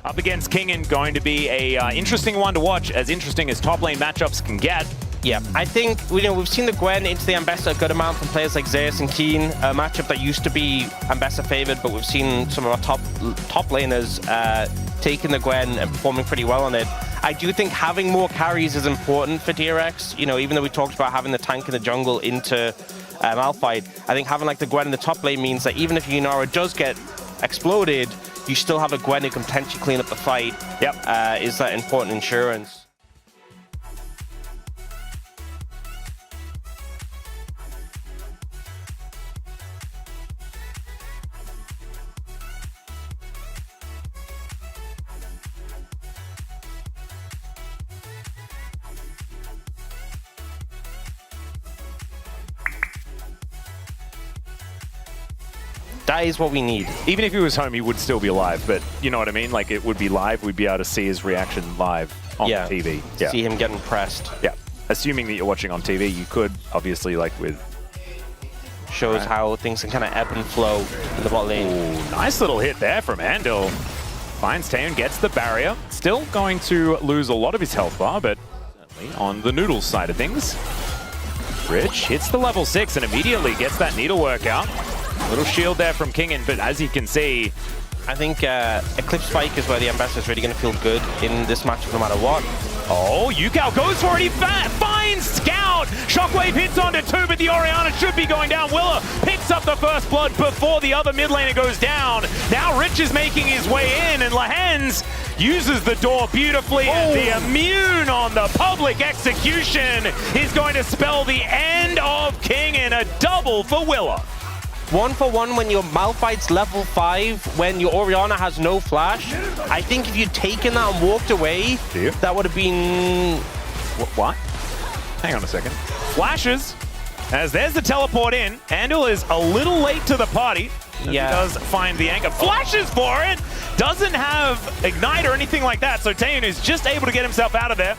Up against Kingen, going to be a interesting one to watch, as interesting as top lane matchups can get. Yeah, I think we've seen the Gwen into the Ambessa a good amount from players like Zeus and Keen, a matchup that used to be Ambessa favored, but we've seen some of our top laners taking the Gwen and performing pretty well on it. I do think having more carries is important for DRX. Even though we talked about having the tank in the jungle into Malphite, I think having like the Gwen in the top lane means that even if Yunara does get exploded, you still have a Gwen who can potentially clean up the fight. Yep. Is that important insurance? That is what we need. Even if he was home, he would still be alive, but you know what I mean? Like, it would be live. We'd be able to see his reaction live on TV. Yeah. See him getting pressed. Yeah. Assuming that you're watching on TV, you could, obviously, like with... Shows how things can kind of ebb and flow in the bot lane. Ooh, nice little hit there from Andal. Finds Taeyeon, gets the barrier. Still going to lose a lot of his health bar, but certainly on the Noodles side of things. Rich hits the level 6 and immediately gets that needlework out. Little shield there from Kingen, but as you can see, I think Eclipse Spike is where the Ambassador is really going to feel good in this matchup no matter what. Oh, Yukao goes for it. He finds Scout. Shockwave hits onto 2, but the Orianna should be going down. Willa picks up the first blood before the other mid laner goes down. Now Rich is making his way in, and Lahens uses the door beautifully. And the immune on the public execution is going to spell the end of King in a double for Willa. 1-for-1 when your Malphite's level 5, when your Orianna has no flash. I think if you'd taken that and walked away, that would have been... What? Hang on a second. Flashes, as there's the teleport in. Andal is a little late to the party. He does find the anchor. Flashes for it! Doesn't have Ignite or anything like that, so Taeyeon is just able to get himself out of there.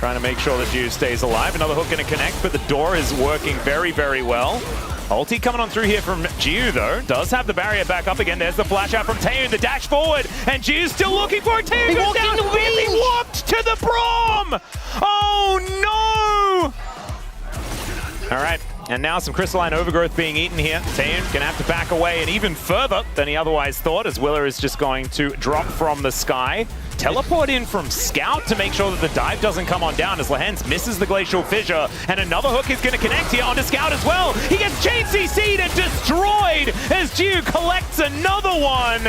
Trying to make sure that Jiu stays alive. Another hook going to connect, but the door is working very, very well. Ulti coming on through here from Jiu, though. Does have the barrier back up again. There's the flash out from Taeyeon, the dash forward, and Jiu's still looking for it. Taeyeon goes down, he walked to the prom! Oh, no! All right, and now some crystalline overgrowth being eaten here. Taeyeon gonna have to back away and even further than he otherwise thought, as Willa is just going to drop from the sky. Teleport in from Scout to make sure that the dive doesn't come on down, as Lahens misses the Glacial Fissure, and another hook is going to connect here onto Scout as well. He gets chain CC'd and destroyed as Jiu collects another one.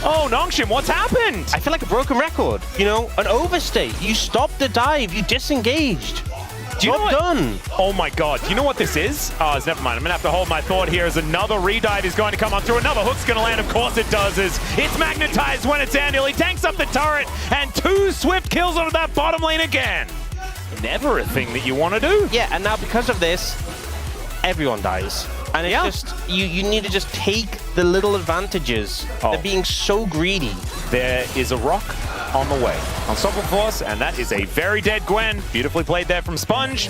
Oh, Nongshim, what's happened? I feel like a broken record. An overstay. You stopped the dive. You disengaged. Job done. Oh my god. Do you know what this is? Oh, never mind. I'm going to have to hold my thought here as another redive is going to come on through. Another hook's going to land. Of course it does. It's magnetized when it's Andal. He tanks up the turret and 2 swift kills onto that bottom lane again. Never a thing that you want to do. Yeah, and now because of this, everyone dies. And it's just, you need to just take the little advantages. They're being so greedy. There is a rock on the way. Unstoppable Force, and that is a very dead Gwen. Beautifully played there from Sponge.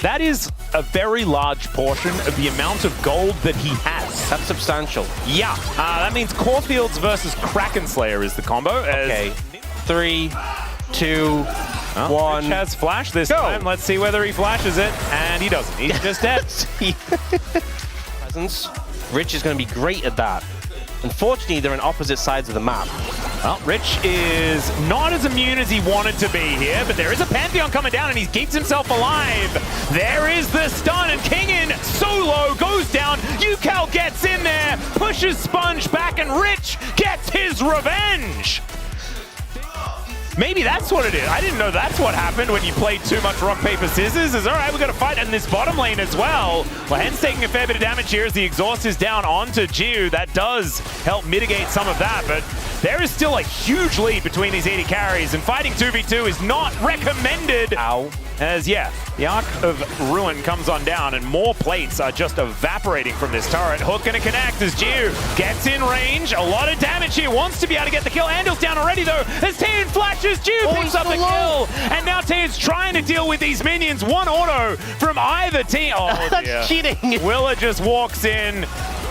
That is a very large portion of the amount of gold that he has. That's substantial. Yeah, that means Caulfields versus Kraken Slayer is the combo. Okay, 3, 2, 1. Rich has flash this time. Let's see whether he flashes it, and he doesn't. He's just dead. Presence. Rich is going to be great at that. Unfortunately, they're on opposite sides of the map. Well, Rich is not as immune as he wanted to be here, but there is a Pantheon coming down, and he keeps himself alive. There is the stun, and Kingen solo goes down. Yukao gets in there, pushes Sponge back, and Rich gets his revenge. Maybe that's what it is. I didn't know that's what happened when you played too much rock, paper, scissors. All right, we're going to fight in this bottom lane as well. Lahen's taking a fair bit of damage here as the exhaust is down onto Jiu. That does help mitigate some of that, but there is still a huge lead between these 80 carries, and fighting 2v2 is not recommended. Ow. As, the Arc of Ruin comes on down, and more plates are just evaporating from this turret. Hook gonna connect as Jiu gets in range. A lot of damage here, wants to be able to get the kill. Andal's down already, though, as Taeyeon flashes. Jiu picks up the kill, and now Taeyeon's trying to deal with these minions. One auto from either team. Oh, that's cheating. Willa just walks in.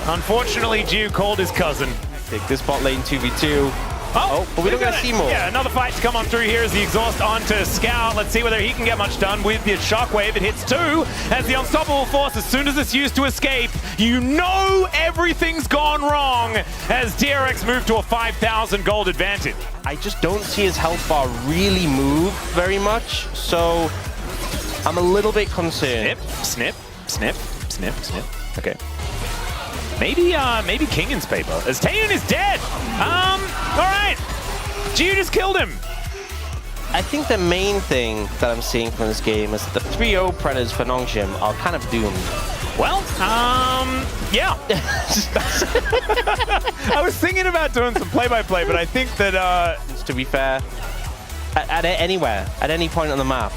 Unfortunately, Jiu called his cousin. Take this bot lane 2v2. but we don't get to see more. Yeah, another fight to come on through here as the exhaust onto Scout. Let's see whether he can get much done with the shockwave. It hits 2 as the unstoppable force. As soon as it's used to escape, you know everything's gone wrong as DRX move to a 5,000 gold advantage. I just don't see his health bar really move very much, so I'm a little bit concerned. Snip, snip, snip, snip, snip. Okay. Maybe Kingan's paper, as Taeyeon is dead. All right. Jiu just killed him. I think the main thing that I'm seeing from this game is that the 3-0 predators for Nongshim are kind of doomed. Well, yeah. I was thinking about doing some play-by-play, but I think that, to be fair, at anywhere, at any point on the map.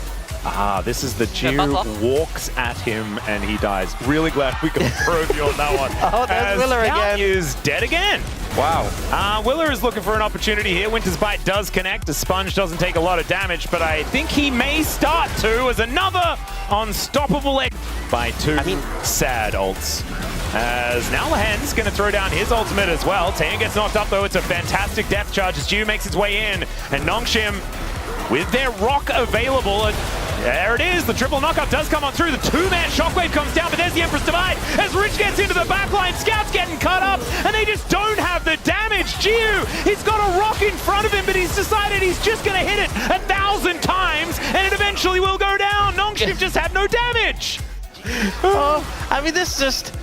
This is the Jiu walks at him and he dies. Really glad we got Provy on that one. Oh, there's Willer again. He is dead again. Wow. Willer is looking for an opportunity here. Winter's Bite does connect. The Sponge doesn't take a lot of damage, but I think he may start to as another unstoppable egg by 2 sad ults. As now Lahen's going to throw down his ultimate as well. Taeyeon gets knocked up though. It's a fantastic depth charge as Jiu makes its way in. And Nongshim with their rock available. And there it is. The triple knockup does come on through. The 2-man shockwave comes down, but there's the Empress Divide as Rich gets into the backline. Scout's getting cut up, and they just don't have the damage. Jiu, he's got a rock in front of him, but he's decided he's just going to hit it 1,000 times, and it eventually will go down. Nongshim just had no damage. I mean, this just...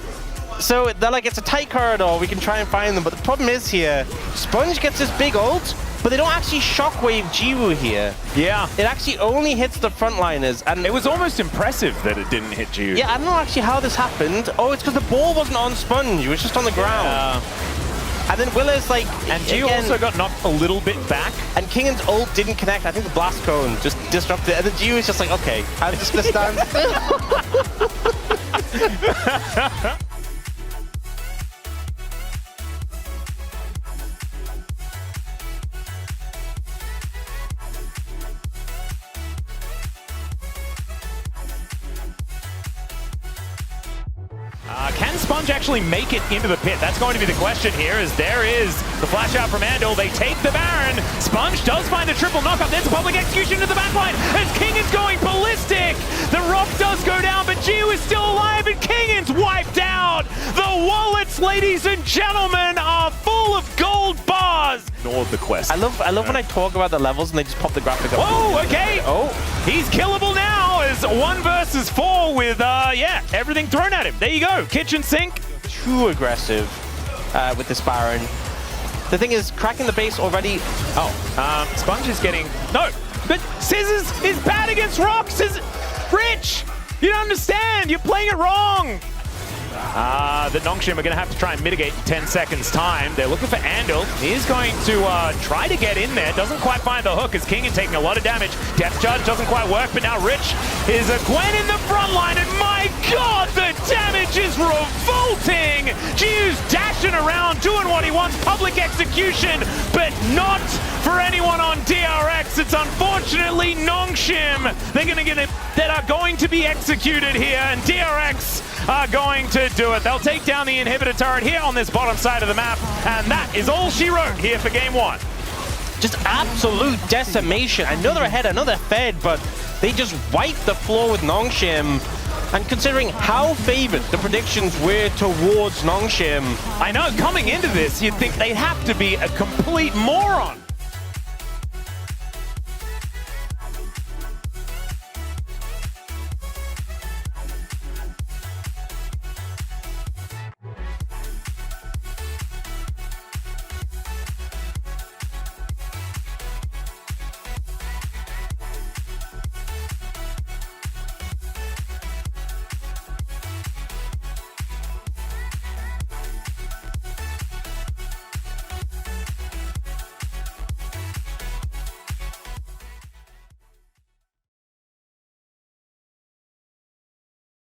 So, they're like, it's a tight corridor, we can try and find them, but the problem is here, Sponge gets this big ult, but they don't actually shockwave Jiwoo here. Yeah. It actually only hits the frontliners, and... It was almost impressive that it didn't hit Jiwoo. Yeah, I don't know actually how this happened. Oh, it's because the ball wasn't on Sponge, it was just on the ground. And then Willer's like... And Jiwoo also got knocked a little bit back. And Kingan's ult didn't connect. I think the blast cone just disrupted it. And then Jiwoo is just like, okay, I'm just gonna stand still. Can Sponge actually make it into the pit? That's going to be the question here, as there is the flash out from Andal. They take the Baron. Sponge does find the triple knockup. There's a public execution to the backline as Kingan's going ballistic. The rock does go down, but Jiu is still alive, and Kingan's wiped out. The wallets, ladies and gentlemen, are full of gold bars. Ignored the quest. I love when I talk about the levels and they just pop the graphic up. Oh, okay. Oh, he's killable now as 1 versus 4 with, yeah, everything thrown at him. There you go. Kitchen sink. Too aggressive with this Baron. The thing is, cracking the base already. Oh, Sponge is getting... No, but Scissors is bad against Rock. Rich, you don't understand. You're playing it wrong. The Nongshim are going to have to try and mitigate in 10 seconds time. They're looking for Andal. He's going to try to get in there. Doesn't quite find the hook as Kingan taking a lot of damage. Depth charge doesn't quite work, but now Rich is a Gwen in the front line, and my God, the damage is revolting! Jiu's dashing around, doing what he wants, public execution, but not for anyone on DRX. It's unfortunately Nongshim that are going to be executed here, and DRX are going to do it. They'll take down the inhibitor turret here on this bottom side of the map, and that is all she wrote here for game 1. Just absolute decimation. I know they're ahead, I know they're fed, but they just wiped the floor with Nongshim. And considering how favored the predictions were towards Nongshim, I know, coming into this, you'd think they'd have to be a complete moron.